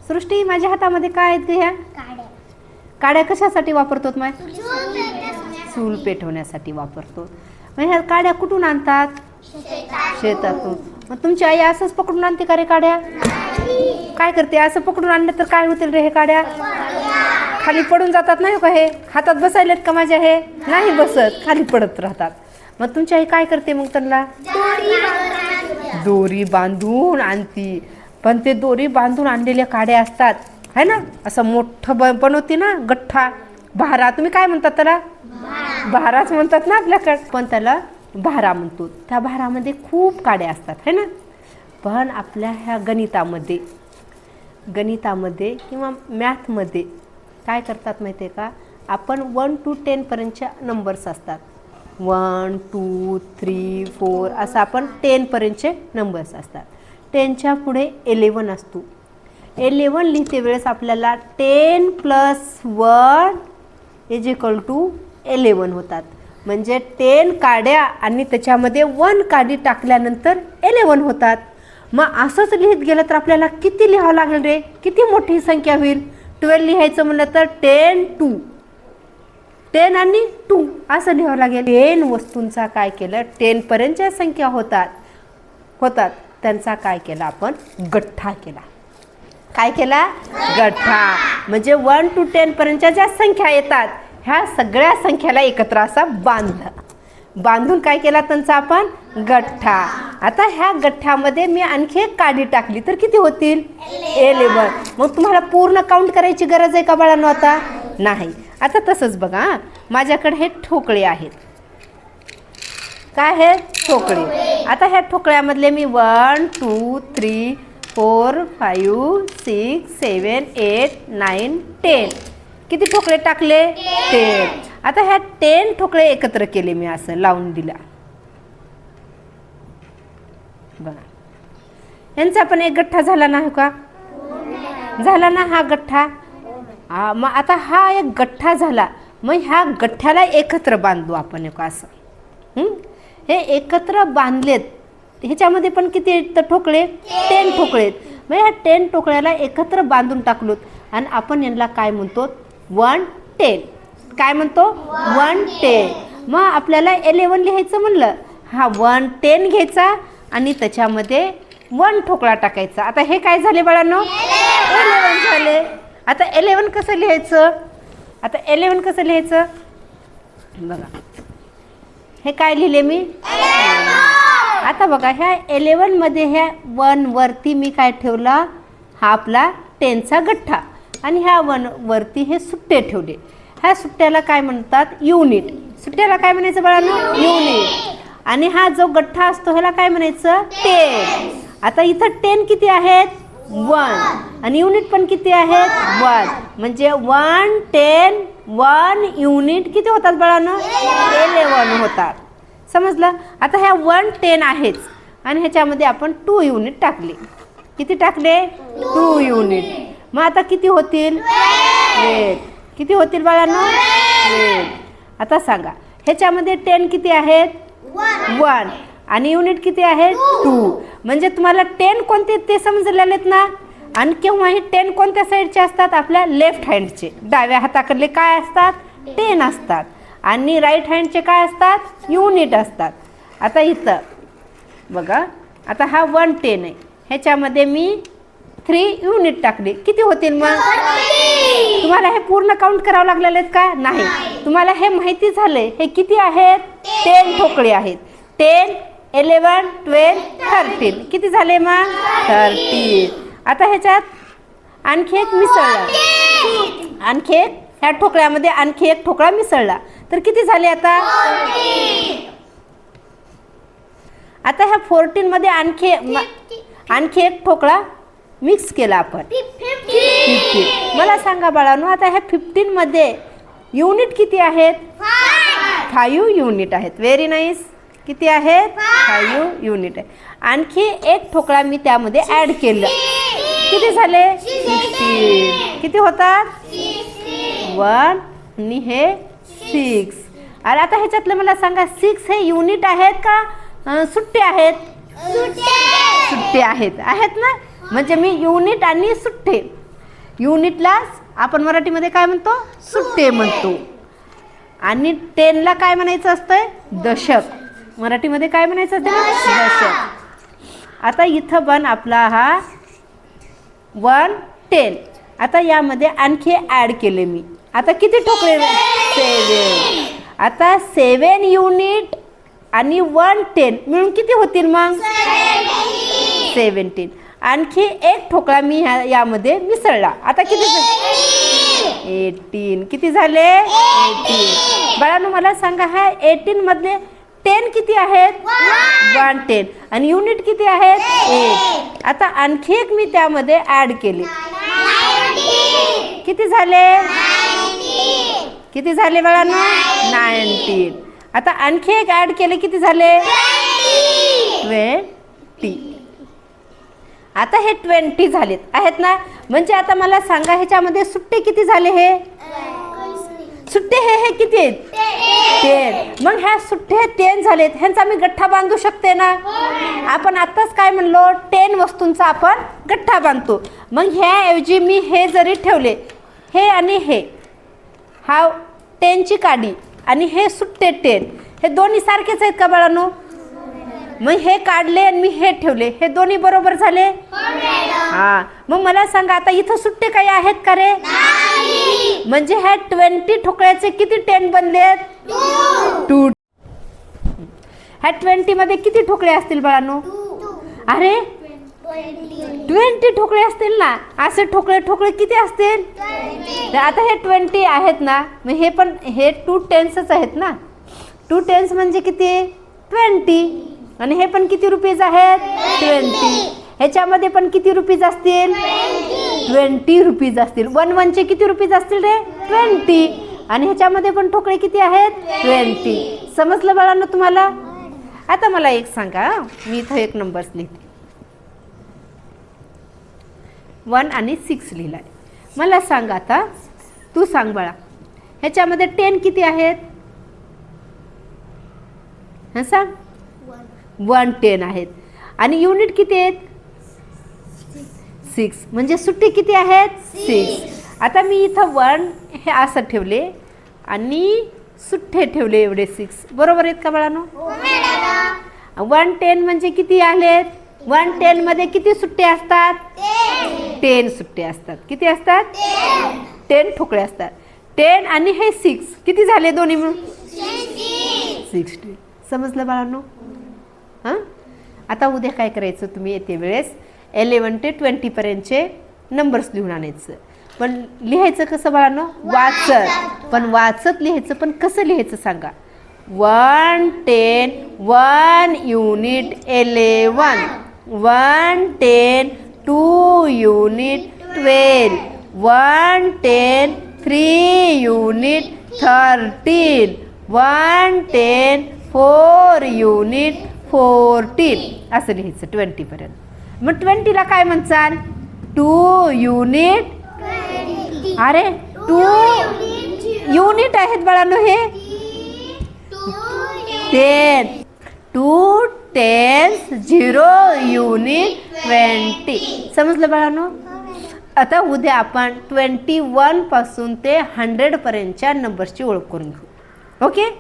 सृष्टी, माझ्या हातामध्ये काय आहेत ह्या काड्या? कशासाठी वापरतो? चूल पेटवण्यासाठी वापरतो. मग ह्या काड्या कुठून आणतात? शेतातून. मग तुमची आई असंच पकडून आणते का रे काड्या? काय करते? असं पकडून आणलं तर काय होतील रे हे काड्या? खाली पडून जातात नाही का? हे हातात बसायलेत का माझ्या? हे नाही बसत, खाली पडत राहतात. मग तुमची आई काय करते? मग त्यांना दोरी बांधून आणती. पण ते दोरी बांधून आणलेल्या काड्या असतात है ना, असं मोठं बनवते ना गठ्ठा, भारा. तुम्ही काय म्हणतात त्याला? भाराच म्हणतात ना आपल्याकडे, पण त्याला भारा म्हणतो. त्या भारामध्ये खूप काड्या असतात है ना. पण आपल्या ह्या गणितामध्ये किंवा मॅथमध्ये काय करतात माहिती आहे का? आपण 1 to 10 पर्यंतच्या नंबर्स असतात. 1 2 3 4 असं आपण 10 पर्यंतचे नंबर्स असतात. 10च्या पुढे 11 असतो. 11 लिहिते वेळेस आपल्याला 10 + 1 = 11 होतात. म्हणजे 10 काड्या आणि त्याच्यामध्ये 1 काडी टाकल्यानंतर 11 होतात. मग असंच लिहित गेलं तर आपल्याला किती लिहावं लागेल रे? किती मोठी संख्या होईल? 12 लिहायचं म्हणलं तर 10 2 10 आणि 2 असं लिहावं लागेल. 10 वस्तूंचा काय केलं? 10 पर्यंतच्या संख्या होतात त्यांचा काय केला? आपण गठ्ठा केला. काय केला? गठ्ठा. म्हणजे 1 to 10 पर्यंतच्या ज्या संख्या येतात ह्या सगळ्या संख्याला एकत्र असा बांधून काय केला? त्यांचा आपण गठ्ठा. आता ह्या गठ्ठ्यामध्ये मी आणखी एक काडी टाकली तर किती होतील? 11. मग तुम्हाला पूर्ण काउंट करायची गरज आहे का बाळांनो? आता नाही. आता तसंच बघा, माझ्याकडे हे ठोकळे आहेत. काय आहे? ठोकळे. आता ह्या ठोकळ्यामधले मी 1 2 3 4 5 6 7 8 9 10 किती ठोकळे टाकले? 10. आता ह्या 10 ठोकळे एकत्र केले मी, असं लावून दिला बघा. यांचा पण एक गठ्ठा झाला नाही का? झाला ना हा गठ्ठा. मग आता हा एक गठ्ठा झाला. मग ह्या गठ्ठ्याला एकत्र बांधू आपण असं. हे एकत्र बांधलेत. ह्याच्यामध्ये पण किती ठोकळे? 10 ठोकळे. मग ह्या 10 ठोकळ्याला एकत्र बांधून टाकलोत आणि आपण यांना काय म्हणतो? 1 10. काय म्हणतो? 1 10. मग आपल्याला 11 लिहायचं म्हणलं, हा 1 10 घ्यायचा आणि त्याच्यामध्ये 1 ठोकळा टाकायचा. आता हे काय झाले बाळांनो? 11 झाले. आता 11 कसं लिहायचं? बघा, हे काय लिहिले मी? आता बघा, ह्या 11 मध्ये ह्या 1 वरती मी काय ठेवला? हा आपला 10चा गठ्ठा. आणि ह्या 1 वरती हे सुट्टे ठेवले. ह्या सुट्ट्याला काय म्हणतात? युनिट. सुट्ट्याला काय म्हणायचं बाळांनो? युनिट. आणि हा जो गठ्ठा असतो ह्याला काय म्हणायचं? 10. आता इथं 10 किती आहेत? 1. आणि युनिट पण किती आहेत? 1. म्हणजे 1 10 1 युनिट किती होतात बाळांनो? 11 होतात. समजलं? आता ह्या 1 10 आहेच आणि ह्याच्यामध्ये आपण 2 युनिट टाकले. किती टाकले? 2 युनिट. मग आता किती होतील? 8. किती होतील बाळांनो? 8. आता सांगा, ह्याच्यामध्ये 10 किती आहेत? 1. आणि युनिट किती आहेत? 2. म्हणजे तुम्हाला 10 कोणते ते समजलेलेत ना. आणि केव्हाही 10 कोणत्या साईडचे असतात? आपल्या लेफ्ट हँडचे, डाव्या हाताकडले काय असतात? 10 असतात. आणि राईट हँडचे काय असतात? युनिट असतात. आता इथं बघा, आता हा 1 10 आहे, ह्याच्यामध्ये मी 3 युनिट टाकले. किती होतील मग? तुम्हाला हे पूर्ण काउंट करावं लागलेले आहेत का? नाही. तुम्हाला हे माहिती झालंय हे किती आहेत? 10 ठोकळे आहेत. 10 11 12 13 किती झाले मग? 13. आता ह्याच्यात आणखी एक मिसळला, आणखी एक ह्या ठोकळ्यामध्ये आणखी एक ठोकळा मिसळला तर किती झाले आता? आता ह्या 14 मध्ये आणखी एक ठोकळा मिक्स केला आपण, 15. मला सांगा बाळांनो, आता ह्या 15 मध्ये युनिट किती आहेत? 5 युनिट आहेत. Very nice. किती आहेत? 5 युनिट आहे. आणखी एक ठोकळा मी त्यामध्ये ऍड केलं. किती झाले? 16. किती होतात? 1 आणि हे 6. अरे आता ह्याच्यातलं मला सांगा, 6 हे युनिट आहेत का सुट्टे आहेत? सुट्टे आहेत. आहेत ना. म्हणजे मी युनिट आणि सुट्टे युनिटला आपण मराठीमध्ये काय म्हणतो? सुट्टे म्हणतो. आणि 10ला काय म्हणायचं असतंय? दशक. मराठीमध्ये काय म्हणायचं असतं? दशक. आता इथं पण आपला हा 1 10. आता यामध्ये आणखी ॲड केले मी. आता किती ठोकळे? 7. आता 7 युनिट आणि 1 10 मिळून किती होतील मग? 17. आणखी एक ठोकळा मी यामध्ये मिसळला. आता किती? 18. किती झाले? 18. बाळांनो मला सांगा, ह्या 18 मधले 10 किती आहेत? 1 10. आणि युनिट किती आहेत? 8. आता आणखी एक मी त्यामध्ये ॲड केले. किती झाले? किती झाले बाळांनो? 19. आता आणखी एक ॲड केले. किती झाले? 20. आता हे 20 झालेत आहेत ना. म्हणजे आता मला सांगा, ह्याच्यामध्ये सुट्टे किती झाले? हे सुट्टे हे किती आहेत? 10. मग ह्या सुट्टे 10 झालेत. ह्यांचा मी गठ्ठा बांधू शकते ना. आपण आत्ताच काय म्हणलो? 10 वस्तूंचा आपण गठ्ठा बांधतो. मग ह्याऐवजी मी हे जरी ठेवले, हे आणि हे, हा 10ची काडी आणि हे सुट्टे 10, हे दोन्ही सारखेच आहेत का बाळांनो? मग हे काढले आणि मी हे ठेवले, हे दोन्ही बरोबर झाले? हा. मग मला सांगा, आता इथं सुट्टे काही आहेत का रे? म्हणजे ह्या 20 ठोकळ्याचे किती 10 बनलेत? 2. ह्या 20 मध्ये किती ठोकळे असतील बाळांनो? अरे 20 ठोकळे असतील ना. असे ठोकळे ठोकळे किती असतील? तर आता हे 20 आहेत ना. मग हे पण हे 2 10s आहेत ना. 2 10s म्हणजे किती? 20. आणि हे पण किती रुपीज आहेत? 20. ह्याच्यामध्ये पण किती रुपीज असतील? 20 रुपीज असतील. 1 1चे किती रुपीज असतील रे? 20. आणि ह्याच्यामध्ये पण ठोकळे किती आहेत? 20. समजलं बाळांनो तुम्हाला? आता मला एक सांगा, मी इथं एक नंबर्स लिहिते. 1 आणि 6 लिहिलाय. मला सांग, आता तू सांग बाळा, ह्याच्यामध्ये 10 किती आहेत? हा सांग. 1 10 आहेत. आणि युनिट किती आहेत? 6. म्हणजे सुट्टी किती आहेत? 6. आता मी इथं 1 हे असं ठेवले आणि सुट्टे ठेवले एवढे 6. बरोबर आहेत का बाळांनो? 1 10 म्हणजे किती आलेत? 1 10 मध्ये किती सुट्टे असतात? 10 सुट्टे असतात. किती असतात? 10 ठोकळे असतात. 10 आणि हे 6 किती झाले दोन्ही मिळून? 60. समजलं बाळांनो? हां. आता उद्या काय करायचं, तुम्ही येते वेळेस 11 ते 20 पर्यंतचे नंबर्स लिहून आणायचं. पण लिहायचं कसं बाळांनो? वाचत. पण वाचत लिहायचं, पण कसं लिहायचं सांगा. 1 10 1 युनिट 11, 1 10 2 युनिट 12, 1 10 3 युनिट 13, 1 10 4 युनिट 14 असं लिहायचं 20 पर्यंत. मग 20ला काय म्हणचाल? 2 युनिट. अरे 2 युनिट आहेत बाळांनो. हे 10 2 10 0 युनिट 20. समजलं बाळांनो? आता उद्या आपण 21 पासून ते 100 पर्यंतच्या नंबर्सची ओळख करून घेऊ. ओके.